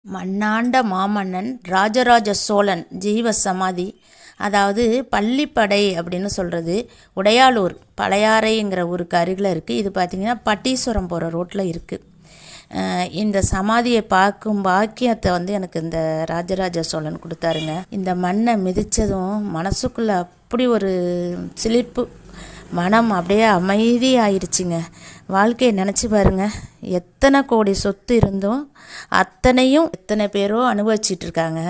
மண்ணாண்ட மாமன்னன் ராஜராஜ சோழன் ஜீவ சமாதி, அதாவது பள்ளிப்படை அப்படின்னு சொல்கிறது உடையாளூர் பழையாறைங்கிற ஊருக்கு அருகில் இருக்குது. இது பார்த்திங்கன்னா பட்டீஸ்வரம் போகிற ரோட்டில் இருக்குது. இந்த சமாதியை பார்க்கும் பாக்கியத்தை எனக்கு இந்த ராஜராஜ சோழன் கொடுத்தாருங்க. இந்த மண்ணை மிதித்ததும் மனசுக்குள்ளே அப்படி ஒரு சிலிர்ப்பு, மனம் அப்படியே அமைதி ஆயிடுச்சுங்க. வாழ்க்கையை நினச்சி பாருங்க, எத்தனை கோடி சொத்து இருந்தும் அத்தனையும் எத்தனை பேரோ அனுபவிச்சிட்ருக்காங்க.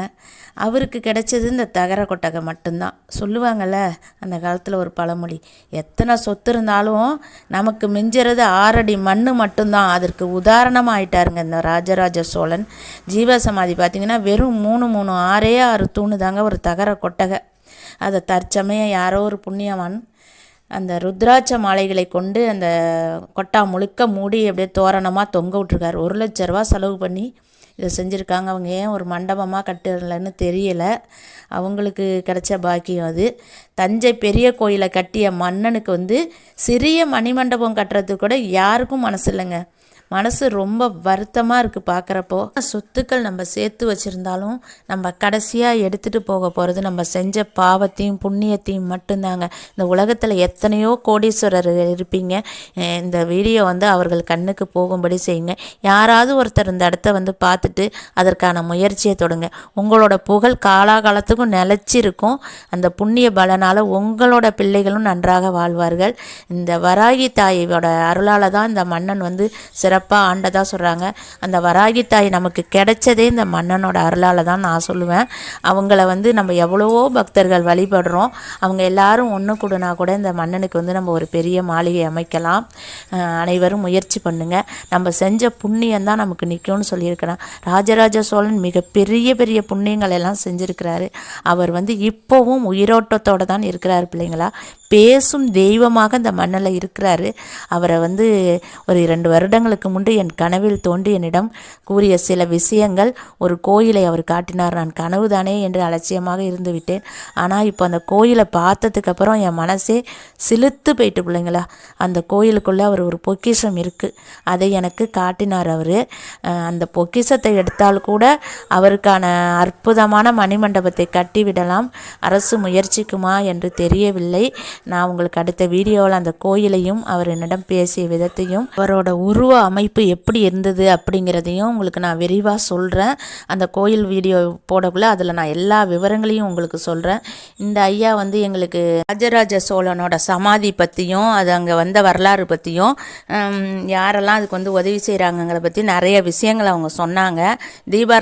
அவருக்கு கிடைச்சது இந்த தகர கொட்டகை மட்டும்தான். சொல்லுவாங்கள்ல அந்த காலத்தில் ஒரு பழமொழி, எத்தனை சொத்து இருந்தாலும் நமக்கு மிஞ்சுறது 6 அடி மண் மட்டும்தான். அதற்கு உதாரணமாக ஆயிட்டாருங்க இந்த ராஜராஜ சோழன். ஜீவசமாதி பார்த்திங்கன்னா வெறும் 6 தூணு தாங்க ஒரு தகர கொட்டகை. அதை தற்சமயம் யாரோ ஒரு புண்ணியவான் அந்த ருத்ராட்ச மாலைகளை கொண்டு அந்த கொட்டா முழுக்க மூடி அப்படியே தோரணமாக தொங்க விட்ருக்காரு. 1 லட்ச ரூபா செலவு பண்ணி இதை செஞ்சுருக்காங்க. அவங்க ஏன் ஒரு மண்டபமாக கட்டுறலன்னு தெரியலை. அவங்களுக்கு கிடைச்ச பாக்கியம் அது. தஞ்சை பெரிய கோயிலை கட்டிய மன்னனுக்கு சிறிய மணிமண்டபம் கட்டுறதுக்கு கூட யாருக்கும் மனசு இல்லைங்க. மனசு ரொம்ப வருத்தமாக இருக்குது பார்க்குறப்போ. சொத்துக்கள் நம்ம சேர்த்து வச்சுருந்தாலும் நம்ம கடைசியாக எடுத்துகிட்டு போக போகிறது நம்ம செஞ்ச பாவத்தையும் புண்ணியத்தையும் மட்டும்தாங்க. இந்த உலகத்தில் எத்தனையோ கோடீஸ்வரர் இருப்பீங்க. இந்த வீடியோ அவர்கள் கண்ணுக்கு போகும்படி செய்யுங்க. யாராவது ஒருத்தர் இந்த இடத்த பார்த்துட்டு அதற்கான முயற்சியை தொடுங்க. உங்களோட புகழ் காலாகாலத்துக்கும் நிலச்சிருக்கும். அந்த புண்ணிய பலனால் உங்களோட பிள்ளைகளும் நன்றாக வாழ்வார்கள். இந்த வராகி தாயோட அருளால் தான் இந்த மன்னன் சிறப்பாக ஆண்டதாக சொல்கிறாங்க. அந்த வராகி தாய் நமக்கு கிடைச்சதே இந்த மன்னனோட அருளால் தான் நான் சொல்லுவேன். அவங்கள நம்ம எவ்வளவோ பக்தர்கள் வழிபடுறோம். அவங்க எல்லாரும் ஒன்று கூடனா கூட இந்த மன்னனுக்கு நம்ம ஒரு பெரிய மாளிகை அமைக்கலாம். அனைவரும் முயற்சி பண்ணுங்க. நம்ம செஞ்ச புண்ணியம் தான் நமக்கு நிற்கும்னு சொல்லியிருக்கிறான். ராஜராஜ சோழன் மிக பெரிய பெரிய புண்ணியங்கள் எல்லாம் செஞ்சுருக்கிறாரு. அவர் இப்போவும் உயிரோட்டத்தோடு தான் இருக்கிறார் பிள்ளைங்களா. பேசும் தெய்வமாக இந்த மண்ணில் இருக்கிறாரு. அவரை ஒரு 2 வருடங்களுக்கு முன்பு என் கனவில் தோன்றி என்னிடம் கூறிய சில விஷயங்கள், ஒரு கோயிலை அவர் காட்டினார். நான் கனவு தானே என்று அலட்சியமாக இருந்து விட்டேன். ஆனால் இப்போ அந்த கோயிலை பார்த்ததுக்கப்புறம் என் மனசே சிலுத்து போயிட்டு பிள்ளைங்களா. அந்த கோயிலுக்குள்ளே அவர் ஒரு பொக்கிஷம் இருக்குது. அதை எனக்கு காட்டினார் அவர். அந்த பொக்கிஷத்தை எடுத்தால் கூட அவருக்கான அற்புதமான மணிமண்டபத்தை கட்டிவிடலாம். அரசு முயற்சிக்குமா என்று தெரியவில்லை. நான் உங்களுக்கு அடுத்த வீடியோவில் அந்த கோயிலையும் அவர் என்னிடம் பேசிய விதத்தையும் அவரோட உருவ அமைப்பு எப்படி இருந்தது அப்படிங்கிறதையும் உங்களுக்கு நான் விரிவாக சொல்கிறேன். அந்த கோயில் வீடியோ போடக்குள்ள அதில் நான் எல்லா விவரங்களையும் உங்களுக்கு சொல்கிறேன். இந்த ஐயா எங்களுக்கு ராஜராஜ சோழனோட சமாதி பற்றியும் அது அங்கே வந்த வரலாறு பற்றியும் யாரெல்லாம் அதுக்கு உதவி செய்கிறாங்கங்கிற பற்றி நிறைய விஷயங்களை அவங்க சொன்னாங்க. தீபார